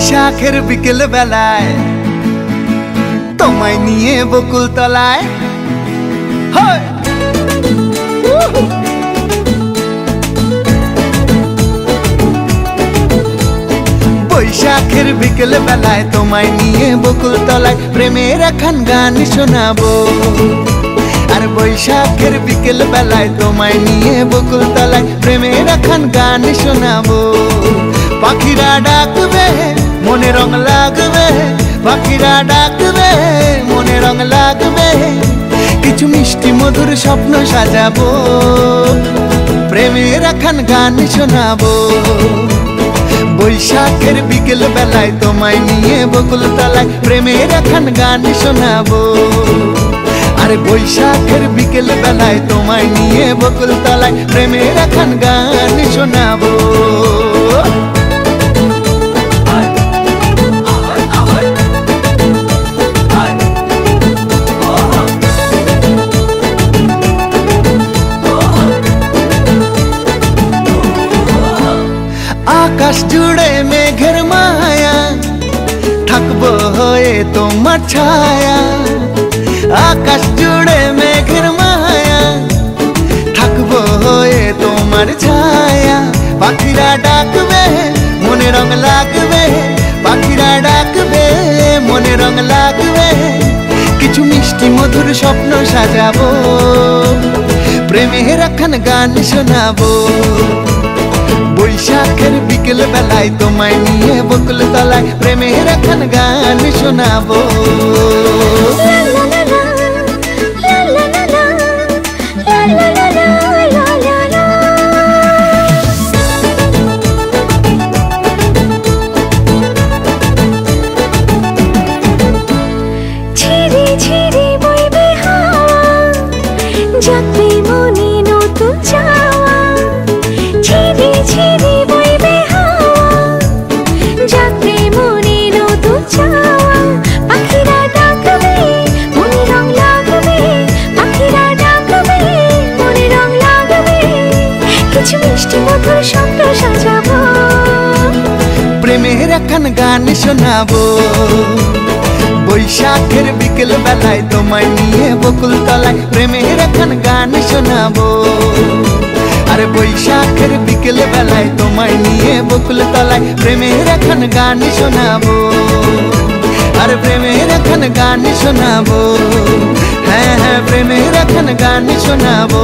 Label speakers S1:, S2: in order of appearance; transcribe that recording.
S1: বৈশাখের বিকেল বেলায় তোমায় নিয়ে বকুল তলায় বৈশাখের বিকেল বেলায় তোমায় নিয়ে বকুল তলায় প্রেমের এখন গান শোনাবো। আর বৈশাখের বিকেল বেলায় তোমায় নিয়ে বকুল তলায় প্রেমের এখন গান শোনাবো। পাখিরা ডাকবে মনে রং লাগবে, পাখিরা ডাকবে মনে রং লাগবে, কিছু মিষ্টি মধুর স্বপ্ন সাজাবো, প্রেমের এখন গান শোনাবো। বৈশাখের বিকেল বেলায় তোমায় নিয়ে বকুল তলায় প্রেমের এখন গান শোনাবো। আর বৈশাখের বিকেল বেলায় তোমায় নিয়ে বকুল তলায় প্রেমের এখন গান শোনাবো। আকাশ জুড়ে মেঘের মায়া, থাকবো হয়ে তোমার ছায়া। আকাশ জুড়ে মেঘের মায়া, থাকবো হয়ে তোমার ছায়া। পাখিরা ডাকবে মনে রং লাগবে, পাখিরা ডাকবে মনে রং লাগবে, কিছু মিষ্টি মধুর স্বপ্ন সাজাবো, প্রেমের এখন গান শোনাবো। বৈশাখের বিকেল বেলায় তোমায় নিয়ে বকুল তলায় প্রেমের এখন গান শোনাবো।
S2: ঝিরি ঝিরি বইবে হাওয়া, জাগবে মনে নতুন চাওয়া। ঝিরি ঝিরি বইবে হাওয়া, জাগবে মনে নতুন চাওয়া। পাখিরা ডাকবে মনে রং লাগবে, পাখিরা ডাকবে মনে রং লাগবে, কিছু মিষ্টি মধুর স্বপ্ন সাজাবো,
S1: প্রেমের এখন গান শোনাবো। বৈশাখের বিকেল বেলায় তোমায় নিয়ে বকুল তলায় প্রেমের এখন গান শোনাবো। আর বৈশাখের বিকেল বেলায় তোমায় নিয়ে বকুল তলায় প্রেমের এখন গান শোনাবো। আর প্রেমের এখন গান শোনাবো, হ্যাঁ হ্যাঁ প্রেমের এখন গান শোনাবো।